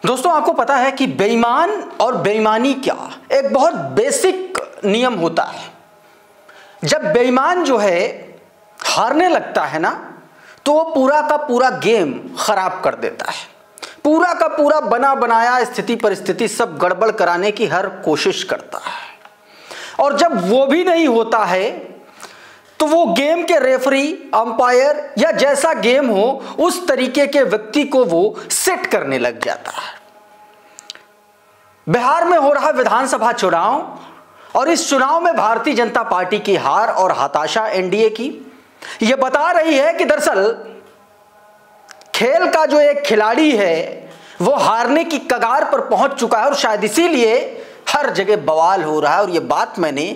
दोस्तों, आपको पता है कि बेईमान और बेईमानी क्या, एक बहुत बेसिक नियम होता है। जब बेईमान जो है हारने लगता है ना, तो वो पूरा का पूरा गेम खराब कर देता है। पूरा का पूरा बना बनाया स्थिति परिस्थिति सब गड़बड़ कराने की हर कोशिश करता है। और जब वो भी नहीं होता है तो वो गेम के रेफरी, अंपायर या जैसा गेम हो उस तरीके के व्यक्ति को वो सेट करने लग जाता है। बिहार में हो रहा विधानसभा चुनाव, और इस चुनाव में भारतीय जनता पार्टी की हार और हताशा एनडीए की यह बता रही है कि दरअसल खेल का जो एक खिलाड़ी है वो हारने की कगार पर पहुंच चुका है, और शायद इसीलिए हर जगह बवाल हो रहा है। और यह बात मैंने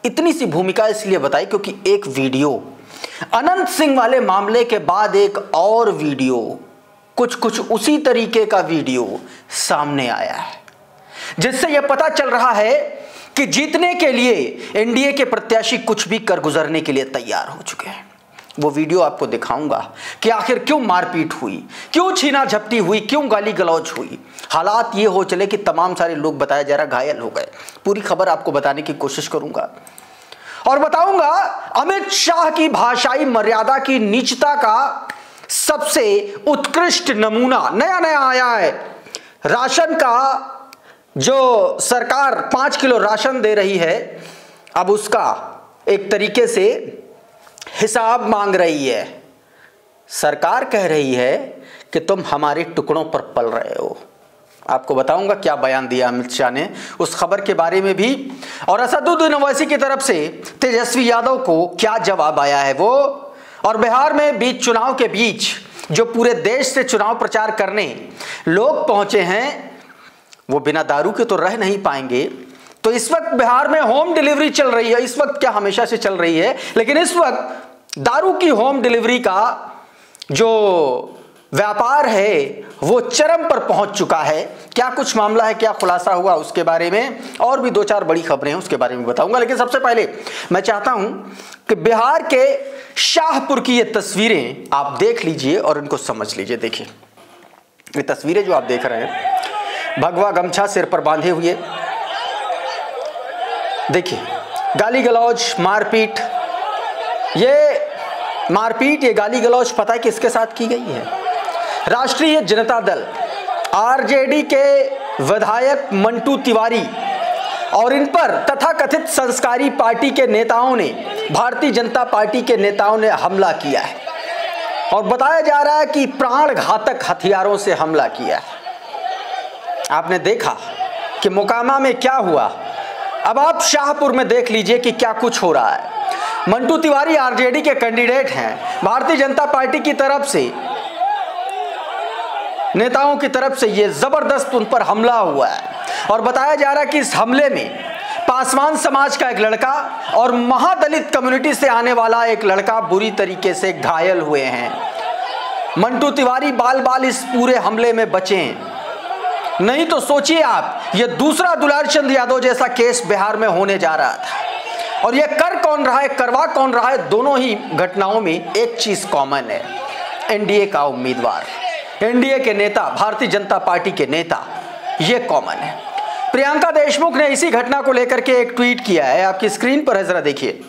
इतनी सी भूमिका इसलिए बताई क्योंकि एक वीडियो अनंत सिंह वाले मामले के बाद एक और वीडियो, कुछ उसी तरीके का वीडियो सामने आया है, जिससे यह पता चल रहा है कि जीतने के लिए एनडीए के प्रत्याशी कुछ भी कर गुजरने के लिए तैयार हो चुके हैं। वो वीडियो आपको दिखाऊंगा कि आखिर क्यों मारपीट हुई, क्यों छीना झपटी हुई, क्यों गाली गलौज हुई। हालात ये हो चले कि तमाम सारे लोग बताया जा रहा घायल हो गए। पूरी खबर आपको बताने की कोशिश करूंगा और बताऊंगा अमित शाह की भाषाई मर्यादा की नीचता का सबसे उत्कृष्ट नमूना नया नया आया है। राशन का जो सरकार 5 किलो राशन दे रही है, अब उसका एक तरीके से हिसाब मांग रही है। सरकार कह रही है कि तुम हमारे टुकड़ों पर पल रहे हो। आपको बताऊंगा क्या बयान दिया अमित शाह ने उस खबर के बारे में भी, और असदुद्दीन ओवैसी की तरफ से तेजस्वी यादव को क्या जवाब आया है वो। और बिहार में बीच चुनाव के बीच जो पूरे देश से चुनाव प्रचार करने लोग पहुंचे हैं वो बिना दारू के तो रह नहीं पाएंगे। तो इस वक्त बिहार में होम डिलीवरी चल रही है। इस वक्त क्या, हमेशा से चल रही है, लेकिन इस वक्त दारू की होम डिलीवरी का जो व्यापार है वो चरम पर पहुंच चुका है। क्या कुछ मामला है, क्या खुलासा हुआ, उसके बारे में और भी 2-4 बड़ी खबरें हैं, उसके बारे में बताऊंगा। लेकिन सबसे पहले मैं चाहता हूं कि बिहार के शाहपुर की ये तस्वीरें आप देख लीजिए और इनको समझ लीजिए। देखिए ये तस्वीरें जो आप देख रहे हैं, भगवा गमछा सिर पर बांधे हुए, देखिए गाली गलौज, मारपीट। ये गाली गलौज पता है किसके साथ की गई है? राष्ट्रीय जनता दल आरजेडी के विधायक मंटू तिवारी और इन पर तथाकथित संस्कारी पार्टी के नेताओं ने, भारतीय जनता पार्टी के नेताओं ने हमला किया है। और बताया जा रहा है कि प्राण घातक हथियारों से हमला किया है। आपने देखा कि मोकामा में क्या हुआ, अब आप शाहपुर में देख लीजिए कि क्या कुछ हो रहा है। मंटू तिवारी आरजेडी के कैंडिडेट हैं। भारतीय जनता पार्टी की तरफ से, नेताओं की तरफ से ये जबरदस्त उन पर हमला हुआ है। और बताया जा रहा है कि इस हमले में पासवान समाज का एक लड़का और महादलित कम्युनिटी से आने वाला एक लड़का बुरी तरीके से घायल हुए हैं। मंटू तिवारी बाल बाल इस पूरे हमले में बचे हैं। नहीं तो सोचिए आप, ये दूसरा दुलार चंद यादव जैसा केस बिहार में होने जा रहा था। और ये कर कौन रहा है, करवा कौन रहा है, दोनों ही घटनाओं में एक चीज कॉमन है, एनडीए का उम्मीदवार, एनडीए के नेता, भारतीय जनता पार्टी के नेता, ये कॉमन है। प्रियंका देशमुख ने इसी घटना को लेकर के एक ट्वीट किया है, आपकी स्क्रीन पर है, जरा देखिए।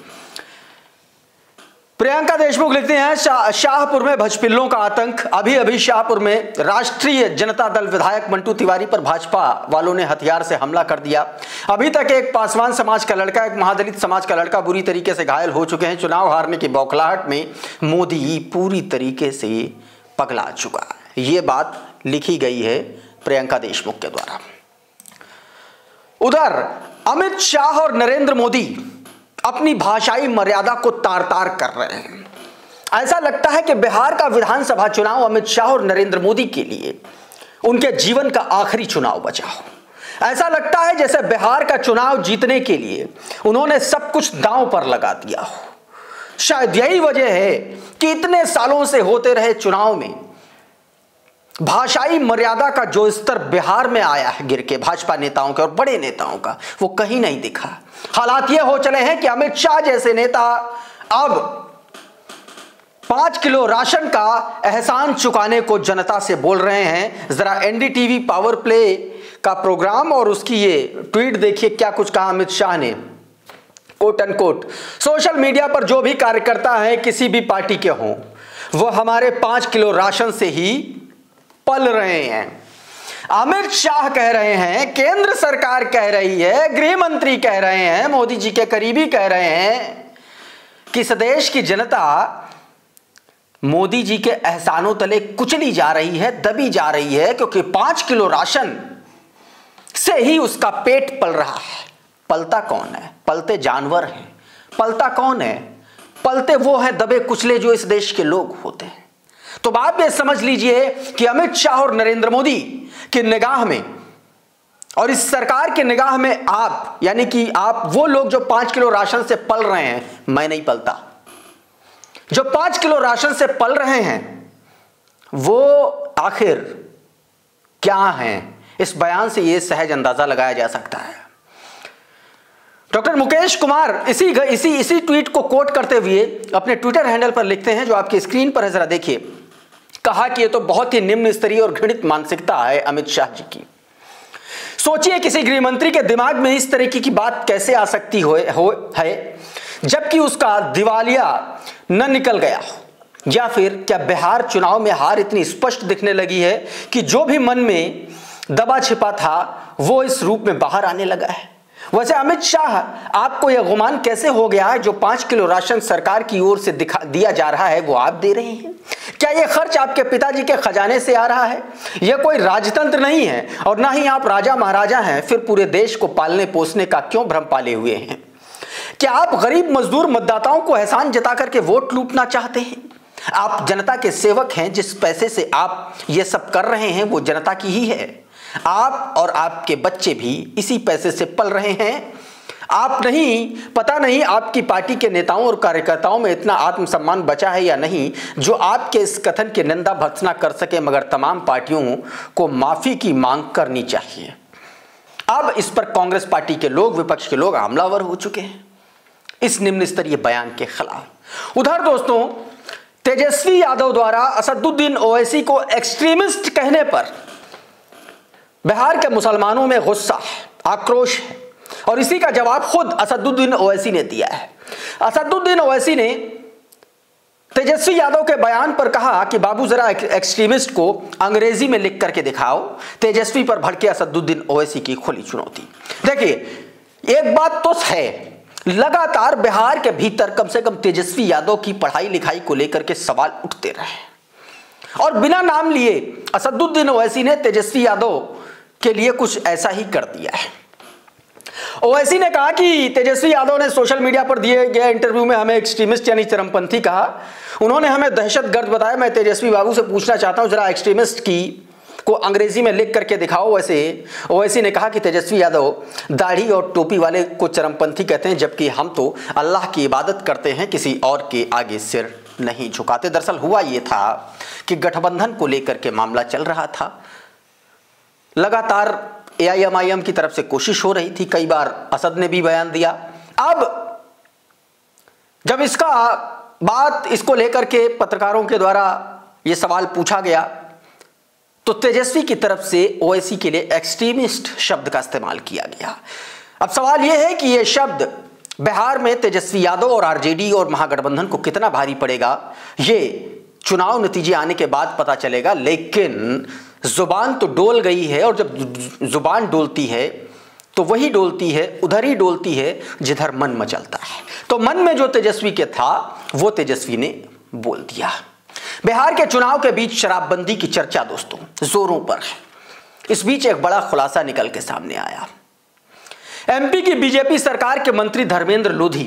प्रियंका देशमुख लिखते हैं, शाहपुर में भजपिल्लों का आतंक। अभी शाहपुर में राष्ट्रीय जनता दल विधायक मंटू तिवारी पर भाजपा वालों ने हथियार से हमला कर दिया। अभी तक एक पासवान समाज का लड़का, एक महादलित समाज का लड़का बुरी तरीके से घायल हो चुके हैं। चुनाव हारने की बौखलाहट में मोदी पूरी तरीके से पगला चुका है। ये बात लिखी गई है प्रियंका देशमुख के द्वारा। उधर अमित शाह और नरेंद्र मोदी अपनी भाषाई मर्यादा को तार तार कर रहे हैं। ऐसा लगता है कि बिहार का विधानसभा चुनाव अमित शाह और नरेंद्र मोदी के लिए उनके जीवन का आखिरी चुनाव बचा हो। ऐसा लगता है जैसे बिहार का चुनाव जीतने के लिए उन्होंने सब कुछ दांव पर लगा दिया हो। शायद यही वजह है कि इतने सालों से होते रहे चुनाव में भाषाई मर्यादा का जो स्तर बिहार में आया है गिर के, भाजपा नेताओं के और बड़े नेताओं का, वो कहीं नहीं दिखा। हालात ये हो चले हैं कि अमित शाह जैसे नेता अब 5 किलो राशन का एहसान चुकाने को जनता से बोल रहे हैं। जरा एनडीटीवी पावर प्ले का प्रोग्राम और उसकी ये ट्वीट देखिए, क्या कुछ कहा अमित शाह ने। Quote end quote, social media पर जो भी कार्यकर्ता है किसी भी पार्टी के हों, वो हमारे 5 किलो राशन से ही पल रहे हैं। अमित शाह कह रहे हैं, केंद्र सरकार कह रही है, गृह मंत्री कह रहे हैं, मोदी जी के करीबी कह रहे हैं कि इस देश की जनता मोदी जी के एहसानों तले कुचली जा रही है, दबी जा रही है, क्योंकि 5 किलो राशन से ही उसका पेट पल रहा है। पलता कौन है? पलते जानवर हैं। पलता कौन है? पलते वो हैं दबे कुचले जो इस देश के लोग होते हैं। तो आप ये समझ लीजिए कि अमित शाह और नरेंद्र मोदी की निगाह में और इस सरकार की निगाह में आप, यानी कि आप वो लोग जो 5 किलो राशन से पल रहे हैं, मैं नहीं पलता, जो 5 किलो राशन से पल रहे हैं वो आखिर क्या हैं? इस बयान से यह सहज अंदाजा लगाया जा सकता है। डॉक्टर मुकेश कुमार इसी ट्वीट को कोट करते हुए अपने ट्विटर हैंडल पर लिखते हैं, जो आपकी स्क्रीन पर है, जरा देखिए। कहा कि यह तो बहुत ही निम्न स्तरीय और घृणित मानसिकता है अमित शाह जी की। सोचिए किसी गृह मंत्री के दिमाग में इस तरीके की बात कैसे आ सकती है जबकि उसका दिवालिया न निकल गया हो। या फिर क्या बिहार चुनाव में हार इतनी स्पष्ट दिखने लगी है कि जो भी मन में दबा छिपा था वो इस रूप में बाहर आने लगा है? वैसे अमित शाह, आपको यह गुमान कैसे हो गया है जो 5 किलो राशन सरकार की ओर से दिया जा रहा है वो आप दे रहे हैं? क्या यह खर्च आपके पिताजी के खजाने से आ रहा है? यह कोई राजतंत्र नहीं है और ना ही आप राजा महाराजा हैं, फिर पूरे देश को पालने पोसने का क्यों भ्रम पाले हुए हैं? क्या आप गरीब मजदूर मतदाताओं को एहसान जता करके वोट लूटना चाहते हैं? आप जनता के सेवक हैं। जिस पैसे से आप ये सब कर रहे हैं वो जनता की ही है। आप और आपके बच्चे भी इसी पैसे से पल रहे हैं। आप नहीं, पता नहीं आपकी पार्टी के नेताओं और कार्यकर्ताओं में इतना आत्मसम्मान बचा है या नहीं जो आपके इस कथन की निंदा भर्त्सना कर सके, मगर तमाम पार्टियों को माफी की मांग करनी चाहिए। अब इस पर कांग्रेस पार्टी के लोग, विपक्ष के लोग हमलावर हो चुके हैं इस निम्न स्तरीय बयान के खिलाफ। उधर दोस्तों, तेजस्वी यादव द्वारा असदुद्दीन ओवैसी को एक्सट्रीमिस्ट कहने पर बिहार के मुसलमानों में गुस्सा है, आक्रोश है, और इसी का जवाब खुद असदुद्दीन ओवैसी ने दिया है। असदुद्दीन ओवैसी ने तेजस्वी यादव के बयान पर कहा कि बाबू जरा एक्सट्रीमिस्ट को अंग्रेजी में लिख करके दिखाओ। तेजस्वी पर भड़के असदुद्दीन ओवैसी की खुली चुनौती। देखिए, एक बात तो है, लगातार बिहार के भीतर कम से कम तेजस्वी यादव की पढ़ाई लिखाई को लेकर के सवाल उठते रहे और बिना नाम लिए असदुद्दीन ओवैसी ने तेजस्वी यादव के लिए कुछ ऐसा ही कर दिया है। ओवैसी ने कहा कि तेजस्वी यादव ने सोशल मीडिया पर दिए गए इंटरव्यू में हमें एक्सट्रीमिस्ट यानी चरमपंथी कहा। उन्होंने हमें दहशतगर्द बताया। मैं तेजस्वी बाबू से पूछना चाहता हूं, जरा एक्सट्रीमिस्ट को अंग्रेजी में लिख करके दिखाओ। वैसे ओवैसी ने कहा कि तेजस्वी यादव दाढ़ी और टोपी वाले को चरमपंथी कहते हैं, जबकि हम तो अल्लाह की इबादत करते हैं, किसी और के आगे सिर नहीं झुकाते। दरअसल हुआ ये था कि गठबंधन को लेकर के मामला चल रहा था। लगातार AIMIM की तरफ से कोशिश हो रही थी, कई बार असद ने भी बयान दिया। अब जब इसको लेकर के पत्रकारों के द्वारा यह सवाल पूछा गया तो तेजस्वी की तरफ से ओवैसी के लिए एक्सट्रीमिस्ट शब्द का इस्तेमाल किया गया। अब सवाल यह है कि यह शब्द बिहार में तेजस्वी यादव और आरजेडी और महागठबंधन को कितना भारी पड़ेगा, ये चुनाव नतीजे आने के बाद पता चलेगा। लेकिन जुबान तो डोल गई है, और जब जुबान डोलती है तो वही डोलती है, उधर ही डोलती है जिधर मन मचलता है। तो मन में जो तेजस्वी के था वो तेजस्वी ने बोल दिया। बिहार के चुनाव के बीच शराबबंदी की चर्चा दोस्तों जोरों पर है। इस बीच एक बड़ा खुलासा निकल के सामने आया। MP की बीजेपी सरकार के मंत्री धर्मेंद्र लोधी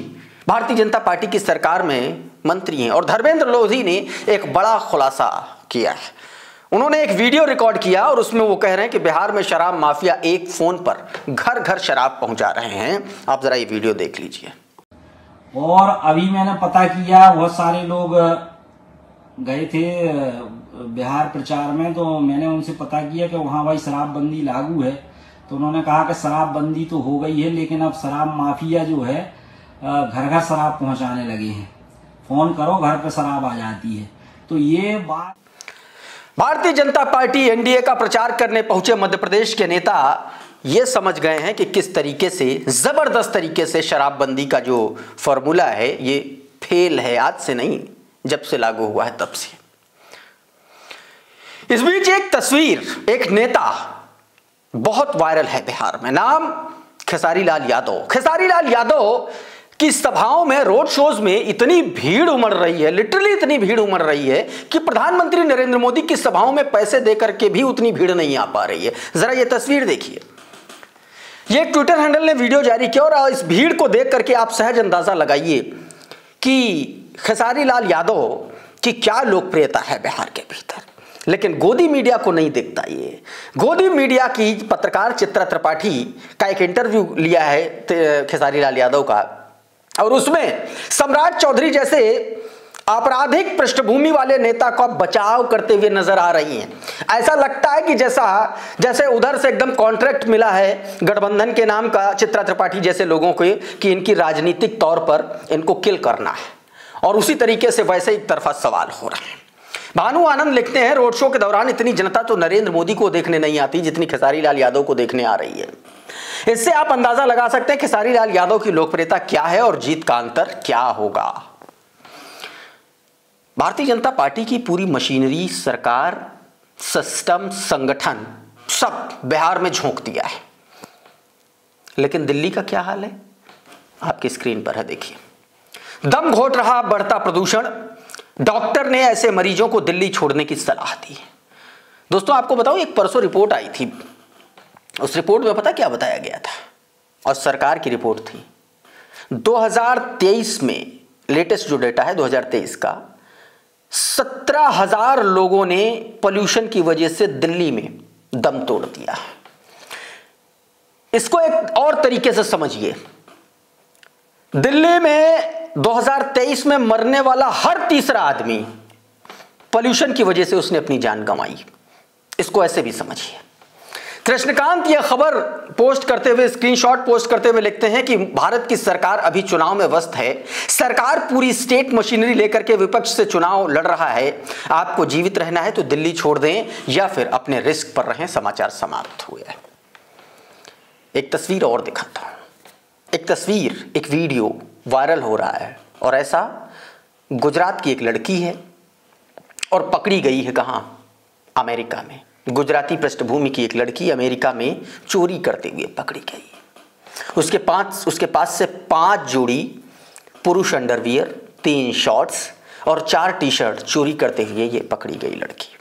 भारतीय जनता पार्टी की सरकार में मंत्री हैं, और धर्मेंद्र लोधी ने एक बड़ा खुलासा किया है। उन्होंने एक वीडियो रिकॉर्ड किया और उसमें वो कह रहे हैं कि बिहार में शराब माफिया एक फोन पर घर घर शराब पहुंचा रहे हैं। आप जरा ये वीडियो देख लीजिए। और अभी मैंने पता किया, बहुत सारे लोग गए थे बिहार प्रचार में, तो मैंने उनसे पता किया कि वहां भाई शराबबंदी लागू है। तो उन्होंने कहा कि शराबबंदी तो हो गई है, लेकिन अब शराब माफिया जो है घर घर शराब पहुंचाने लगे हैं। फोन करो घर पे शराब आ जाती है। तो ये बात भारतीय जनता पार्टी एनडीए का प्रचार करने पहुंचे मध्य प्रदेश के नेता ये समझ गए हैं कि किस तरीके से जबरदस्त तरीके से शराबबंदी का जो फॉर्मूला है ये फेल है, आज से नहीं जब से लागू हुआ है तब से। इस बीच एक तस्वीर, एक नेता बहुत वायरल है बिहार में, नाम खेसारी लाल यादव। खेसारी लाल यादव की सभाओं में, रोड शोज में इतनी भीड़ उमड़ रही है, लिटरली इतनी भीड़ उमड़ रही है कि प्रधानमंत्री नरेंद्र मोदी की सभाओं में पैसे देकर के भी उतनी भीड़ नहीं आ पा रही है। जरा ये तस्वीर देखिए। ये एक ट्विटर हैंडल ने वीडियो जारी किया और इस भीड़ को देख करके आप सहज अंदाजा लगाइए कि खेसारी लाल यादव की क्या लोकप्रियता है बिहार के भीतर। लेकिन गोदी मीडिया को नहीं दिखता। ये गोदी मीडिया की पत्रकार चित्रा त्रिपाठी का एक इंटरव्यू लिया है खेसारी लाल यादव का, और उसमें सम्राट चौधरी जैसे आपराधिक पृष्ठभूमि वाले नेता का बचाव करते हुए नजर आ रही हैं। ऐसा लगता है कि जैसे उधर से एकदम कॉन्ट्रैक्ट मिला है गठबंधन के नाम का चित्रा त्रिपाठी जैसे लोगों को कि इनकी राजनीतिक तौर पर इनको किल करना है, और उसी तरीके से वैसे एक तरफा सवाल हो रहे हैं। भानु आनंद लिखते हैं, रोड शो के दौरान इतनी जनता तो नरेंद्र मोदी को देखने नहीं आती जितनी खेसारी लाल यादव को देखने आ रही है। इससे आप अंदाजा लगा सकते हैं खेसारी लाल यादव की लोकप्रियता क्या है और जीत का अंतर क्या होगा। भारतीय जनता पार्टी की पूरी मशीनरी, सरकार, सिस्टम, संगठन सब बिहार में झोंक दिया है। लेकिन दिल्ली का क्या हाल है आपकी स्क्रीन पर है, देखिए। दम घोट रहा बढ़ता प्रदूषण, डॉक्टर ने ऐसे मरीजों को दिल्ली छोड़ने की सलाह दी है। दोस्तों आपको बताऊं, एक परसों रिपोर्ट आई थी, उस रिपोर्ट में पता क्या बताया गया था, और सरकार की रिपोर्ट थी। 2023 में लेटेस्ट जो डेटा है 2023 का, 17,000 लोगों ने पोल्यूशन की वजह से दिल्ली में दम तोड़ दिया। इसको एक और तरीके से समझिए, दिल्ली में 2023 में मरने वाला हर तीसरा आदमी पोल्यूशन की वजह से उसने अपनी जान गंवाई। इसको ऐसे भी समझिए। कृष्णकांत यह खबर पोस्ट करते हुए, स्क्रीनशॉट पोस्ट करते हुए लिखते हैं कि भारत की सरकार अभी चुनाव में व्यस्त है। सरकार पूरी स्टेट मशीनरी लेकर के विपक्ष से चुनाव लड़ रहा है। आपको जीवित रहना है तो दिल्ली छोड़ दें या फिर अपने रिस्क पर रहें। समाचार समाप्त हुए। एक तस्वीर और दिखाता हूं। एक तस्वीर, एक वीडियो वायरल हो रहा है, और ऐसा गुजरात की एक लड़की है और पकड़ी गई है कहां? अमेरिका में। गुजराती पृष्ठभूमि की एक लड़की अमेरिका में चोरी करते हुए पकड़ी गई। उसके पास से 5 जोड़ी पुरुष अंडरवियर, 3 शॉर्ट्स और 4 टी-शर्ट चोरी करते हुए ये पकड़ी गई लड़की।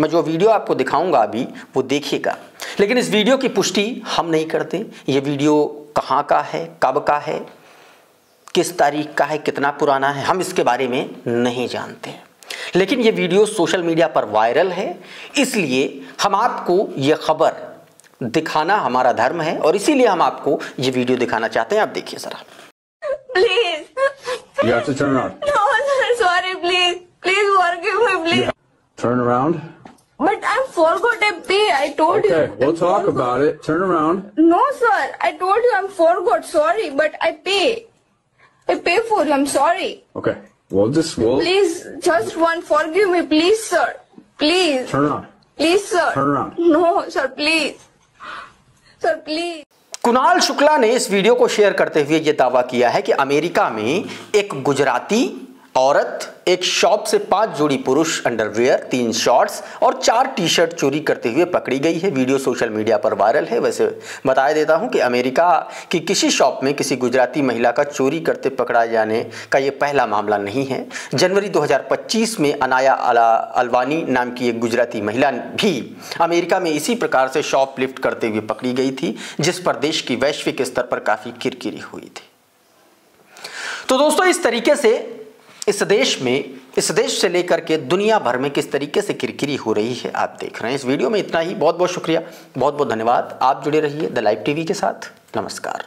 मैं जो वीडियो आपको दिखाऊंगा अभी वो देखिएगा, लेकिन इस वीडियो की पुष्टि हम नहीं करते। ये वीडियो कहाँ का है, कब का है, किस तारीख का है, कितना पुराना है, हम इसके बारे में नहीं जानते। लेकिन ये वीडियो सोशल मीडिया पर वायरल है, इसलिए हम आपको ये खबर दिखाना हमारा धर्म है, और इसीलिए हम आपको ये वीडियो दिखाना चाहते हैं। आप देखिए जरा। Please. You have to turn around. No, sir, sorry, please. Please forgive me, please. Yeah. Turn around. But I forgot to pay. I told you. Okay, we'll talk about it. Turn around. No, sir. I told you I forgot. Sorry, but I pay. I pay for you. I'm sorry. Okay, we'll Please, just one. Forgive me, please, sir. Please. turn around. Please, sir. Turn around. No, sir, please. Sir, please. Kunal Shukla ने इस video को share करते हुए यह दावा किया है कि अमेरिका में एक गुजराती औरत एक शॉप से 5 जोड़ी पुरुष अंडरवियर, 3 शॉर्ट्स और 4 टी-शर्ट चोरी करते हुए पकड़ी गई है। वीडियो सोशल मीडिया पर वायरल है। वैसे बताया देता हूं कि अमेरिका की किसी शॉप में किसी गुजराती महिला का चोरी करते पकड़ाए जाने का ये पहला मामला नहीं है। जनवरी 2025 में अनाया अलवानी नाम की एक गुजराती महिला भी अमेरिका में इसी प्रकार से शॉप लिफ्ट करते हुए पकड़ी गई थी, जिस पर देश की वैश्विक स्तर पर काफ़ी किरकिरी हुई थी। तो दोस्तों, इस तरीके से इस देश से लेकर के दुनिया भर में किस तरीके से किरकिरी हो रही है आप देख रहे हैं। इस वीडियो में इतना ही। बहुत बहुत शुक्रिया, बहुत बहुत धन्यवाद। आप जुड़े रहिए द लाइव टीवी के साथ। नमस्कार।